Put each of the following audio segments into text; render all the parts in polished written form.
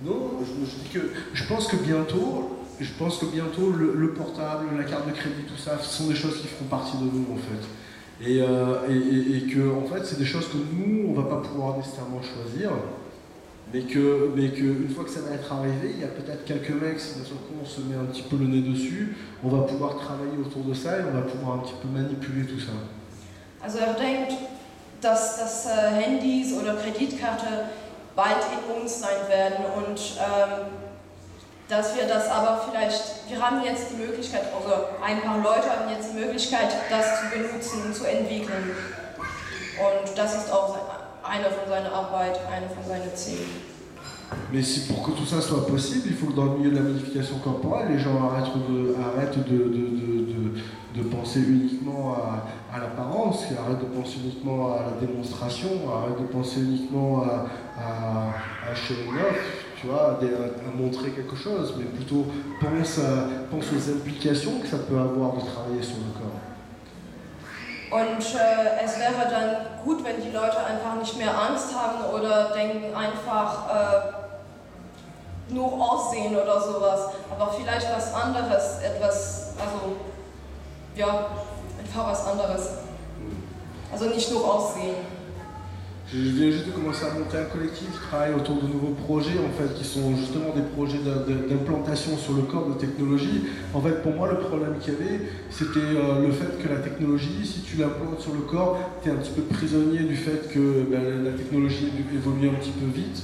Non, je dis que je pense que bientôt le portable, la carte de crédit, tout ça, ce sont des choses qui feront partie de nous en fait. Et que en fait, c'est des choses que nous, on va pas pouvoir nécessairement choisir, mais que une fois que ça va être arrivé, il y a peut-être quelques mecs, si d'un seul coup on se met un petit peu le nez dessus, on va pouvoir travailler autour de ça et on va pouvoir un petit peu manipuler tout ça. Also denkt, dass Handys oder Kreditkarte bald in uns sein werden und dass wir das aber vielleicht, wir haben jetzt die Möglichkeit, also ein paar Leute haben jetzt die Möglichkeit, das zu benutzen und zu entwickeln. Und das ist auch eine von seiner Arbeit, eine von seinen Zielen. Mais si, pour que tout ça soit possible, il faut que dans le milieu de la modification corporelle, les gens arrêtent de penser uniquement à l'apparence, arrêtent de penser uniquement à la démonstration, arrêtent de penser uniquement à showing off, tu vois, à montrer quelque chose, mais plutôt pense aux implications que ça peut avoir de travailler sur le corps. Und es wäre dann gut, wenn die Leute einfach nicht mehr Angst haben oder denken einfach nur Aussehen oder sowas, aber vielleicht was anderes, etwas, also ja, einfach was anderes. Also nicht nur Aussehen. Je viens juste de commencer à monter un collectif qui travaille autour de nouveaux projets en fait, qui sont justement des projets d'implantation sur le corps de technologie. En fait, pour moi, le problème qu'il y avait, c'était le fait que la technologie, si tu l'implantes sur le corps, tu es un petit peu prisonnier du fait que la technologie évolue un petit peu vite.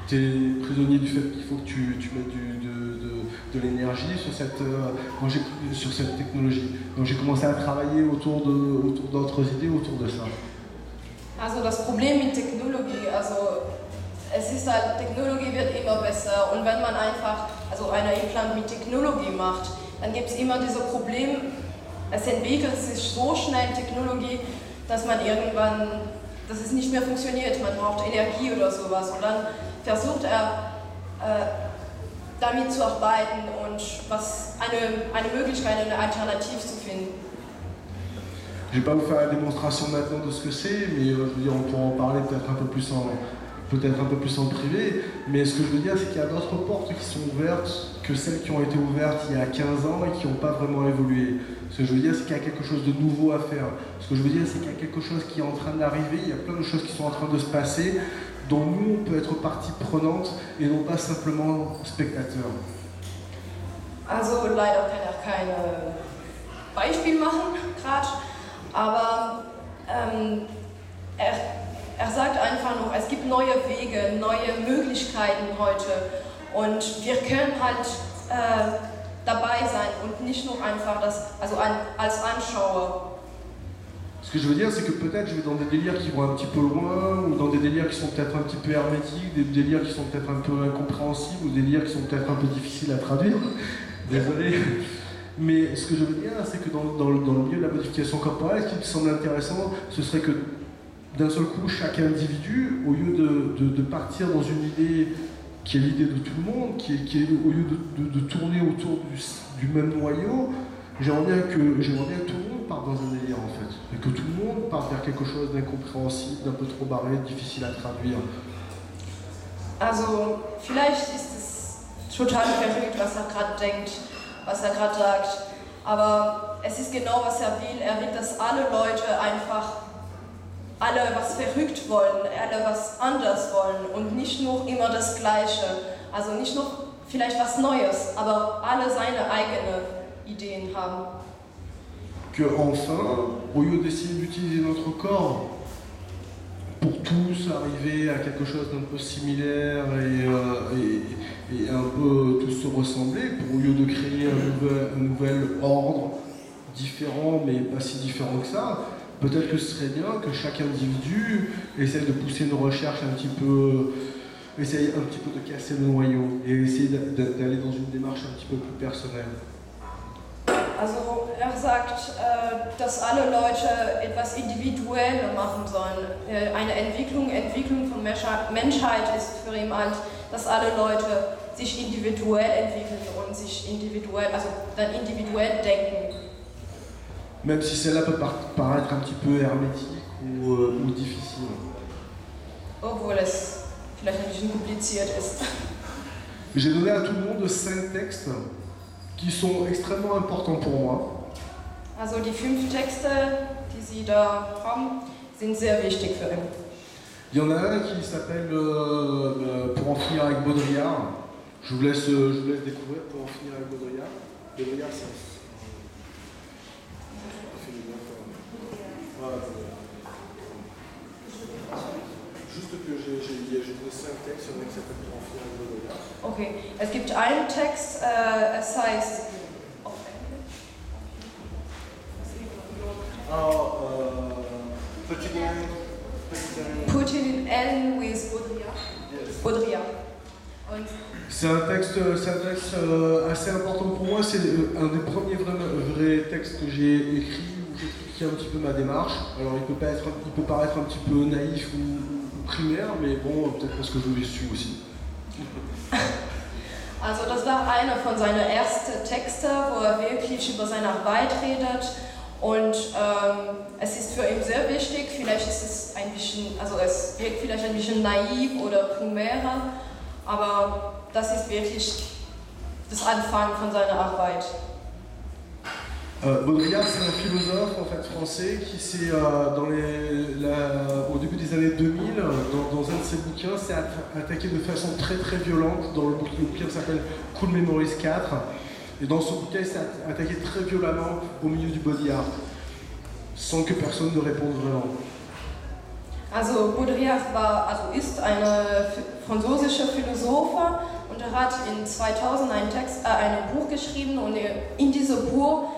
Tu es prisonnier du fait qu'il faut que tu mettes de l'énergie sur cette technologie. Donc j'ai commencé à travailler autour d'autres idées autour de ça. Also das Problem mit Technologie, also es ist halt, Technologie wird immer besser und wenn man einfach also eine Implant mit Technologie macht, dann gibt es immer dieses Problem, es entwickelt sich so schnell Technologie, dass man irgendwann, dass es nicht mehr funktioniert, man braucht Energie oder sowas und dann versucht er damit zu arbeiten und eine Möglichkeit, eine Alternative zu finden. Je ne vais pas vous faire la démonstration maintenant de ce que c'est, mais je veux dire, on pourra en parler peut-être un peu plus en privé. Mais ce que je veux dire, c'est qu'il y a d'autres portes qui sont ouvertes que celles qui ont été ouvertes il y a 15 ans et qui n'ont pas vraiment évolué. Ce que je veux dire, c'est qu'il y a quelque chose de nouveau à faire. Ce que je veux dire, c'est qu'il y a quelque chose qui est en train d'arriver, il y a plein de choses qui sont en train de se passer, dont nous, on peut être partie prenante et non pas simplement spectateur. Also leider kann er keine Beispiel machen, gerade. Aber er sagt einfach noch, es gibt neue Wege, neue Möglichkeiten heute und wir können halt dabei sein und nicht nur einfach als Anschauer. Ce que je veux dire, c'est que peut-être je vais dans des délires qui vont un petit peu loin, ou dans des délires qui sont peut-être un petit peu hermétiques, des délires qui sont peut-être un peu incompréhensibles, ou des délires qui sont peut-être un peu difficiles à traduire. Désolé. Mais ce que je veux dire, c'est que dans le milieu de la modification corporelle, ce qui me semble intéressant, ce serait que d'un seul coup, chaque individu, au lieu de partir dans une idée qui est l'idée de tout le monde, au lieu de tourner autour du même noyau, j'aimerais bien que tout le monde parte dans un délire en fait. Et que tout le monde parte vers quelque chose d'incompréhensible, d'un peu trop barré, difficile à traduire. Also, vielleicht ist es total verrückt, was er gerade denkt. Was er gerade sagt, aber es ist genau, was er will. Er will, dass alle Leute einfach, alle was verrückt wollen, alle was anders wollen und nicht nur immer das Gleiche. Also nicht nur vielleicht was Neues, aber alle seine eigenen Ideen haben. Que enfin, au lieu d'essayer d'utiliser notre corps pour tous arriver à quelque chose d'un peu similaire et un peu tous se ressembler, au lieu de créer un nouvel ordre différent mais pas si différent que ça, peut-être que ce serait bien que chaque individu essaye de pousser une recherche essaye un petit peu de casser le noyau et essayer d'aller dans une démarche un petit peu plus personnelle. Also er sagt, dass alle Leute etwas Individuelles machen sollen. Eine Entwicklung von Menschheit ist für ihn halt, dass alle Leute sich individuell entwickeln und sich individuell denken. Même si celle-là peut paraître un petit peu hermétique ou difficile. Obwohl es vielleicht ein bisschen kompliziert ist. J'ai donné à tout le monde 5 textes qui sont extrêmement importants pour moi. Also die 5 Texte, die Sie da haben, sind sehr wichtig für ihn. Il y en a un qui s'appelle Pour en finir avec Baudrillard. Je vous laisse découvrir Pour en finir avec Baudrillard. Baudrillard, c'est juste que j'ai donné 5 textes, il y en a un qui s'appelle Pour en finir avec Baudrillard. Okay, es gibt einen Text, es heißt Put in N with Baudrillard. Yes. Baudrillard. Und C'est un texte assez important pour moi, c'est un des premiers vrais textes que j'ai écrit où j'expliquais un petit peu ma démarche. Alors il peut paraître un petit peu naïf ou primaire, mais bon, peut-être parce que je l'ai su aussi. Also das war einer von seinen ersten Texten, wo wirklich über seine Arbeit redet und es ist für ihn sehr wichtig, vielleicht ist es ein bisschen, also es wirkt vielleicht ein bisschen naiv oder primärer, aber das ist wirklich das Anfang von seiner Arbeit. Baudrillard, c'est un philosophe en fait, français qui s'est, au début des années 2000, dans un de ses bouquins, s'est attaqué de façon très très violente. Dans le bouquin s'appelle Cool Memories 4. Et dans ce bouquin, il s'est attaqué très violemment au milieu du body art, sans que personne ne réponde vraiment. Also Baudrillard ist ein französischer Philosoph und er hat in 2000 ein Buch geschrieben und in diesem Buch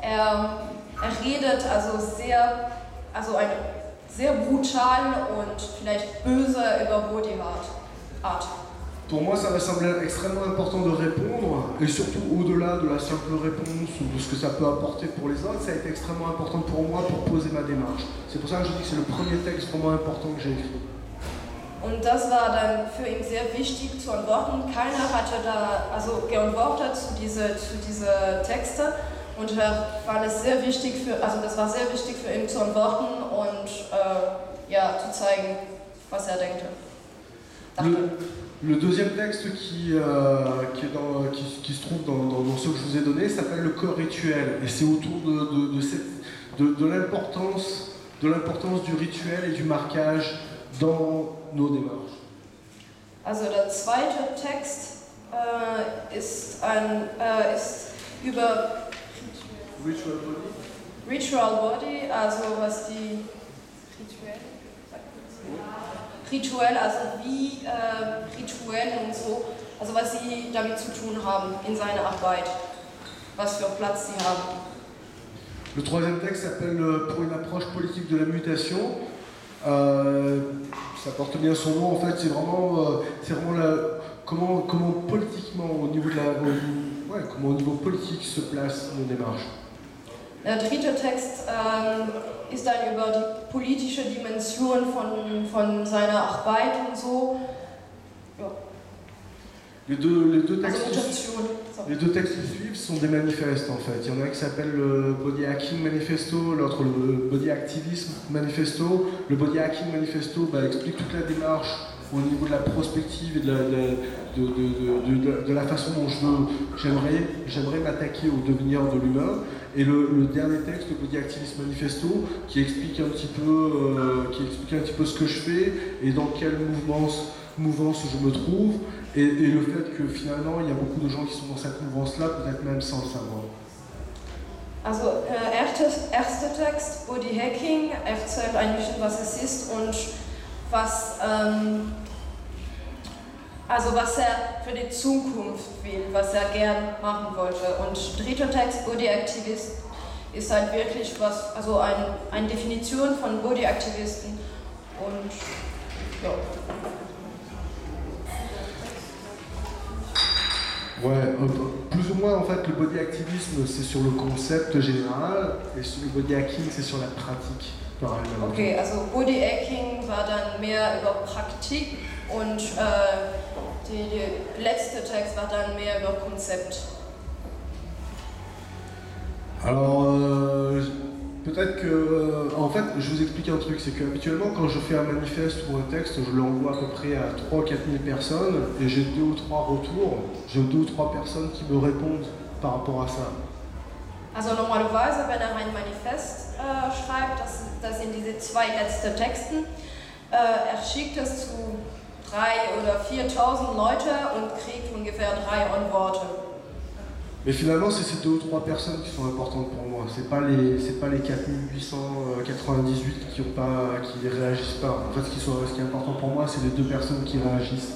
er redet sehr brutal und vielleicht böse über Body Art. Pour moi, ça m'a semblé extrêmement important de répondre, et surtout au-delà de la simple réponse ou de ce que ça peut apporter pour les autres, ça a été extrêmement important pour moi pour poser ma démarche. C'est pour ça que je dis que c'est le premier texte vraiment important que j'ai écrit. Und das war dann für ihn sehr wichtig zu antworten. Keiner hatte geantwortet zu diese Texte und das war sehr wichtig für ihn zu antworten und zu zeigen, was er dachte. Le deuxième texte qui se trouve dans ce que je vous ai donné s'appelle Le corps rituel, et c'est autour de l'importance du rituel et du marquage dans nos démarches. Also der zweite Text ist über Ritual Body, also was die Rituell, also wie Rituelle und so, also was sie damit zu tun haben in seiner Arbeit, was für Platz sie haben. Le troisième texte s'appelle Pour une approche politique de la mutation. Ça porte bien son nom, en fait, c'est vraiment comment politiquement, comment au niveau politique se placent nos démarches. Der dritte Text ist dann über die politische Dimension von seiner Arbeit und so. Ja. Les deux textes qui suivent sont des manifestes en fait. Il y en a un qui s'appelle le Body Hacking Manifesto, l'autre le Body Activism Manifesto. Le Body Hacking Manifesto explique toute la démarche au niveau de la prospective et de la façon dont j'aimerais m'attaquer au devenir de l'humain. Et le dernier texte, le Body Activism Manifesto, qui explique un petit peu ce que je fais et dans quelle mouvance je me trouve, et le fait que finalement il y a beaucoup de gens qui sont dans cette mouvance-là, peut-être même sans le savoir. Also erster Text, Body Hacking, erzählt ein bisschen, was es ist und was er für die Zukunft will, was er gern machen wollte. Und dritter Text, Body Activist, ist halt wirklich eine Definition von Body Aktivisten und ja. Ouais, plus ou moins en fait le body activisme c'est sur le concept général et le body hacking c'est sur la pratique. Okay, also Body Hacking war dann mehr über Praktik und der letzte Text war dann mehr über Konzept. Alors peut-être que en fait, je vous explique un truc, c'est qu'habituellement, quand je fais un manifeste ou un texte, je l'envoie à peu près à 3-4 000 personnes, et j'ai 2 ou 3 retours, j'ai 2 ou 3 personnes qui me répondent par rapport à ça. Also normalerweise, wenn ein Manifest schreibt, das sind diese 2 letzten Texten, schickt es zu 3.000 oder 4.000 Leute und kriegt ungefähr 3 Antworten. Mais finalement, c'est ces 2 ou 3 personnes qui sont importantes pour moi. C'est pas les 4898 qui réagissent pas. En fait, ce qui est important pour moi, c'est les 2 personnes qui réagissent.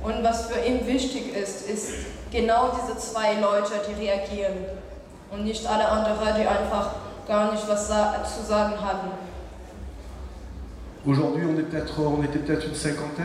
Und was für ihn wichtig ist genau diese 2 Leute, die reagieren. Und nicht alle anderen, die einfach gar nicht was zu sagen hatten. Aujourd'hui, on était peut-être une cinquantaine.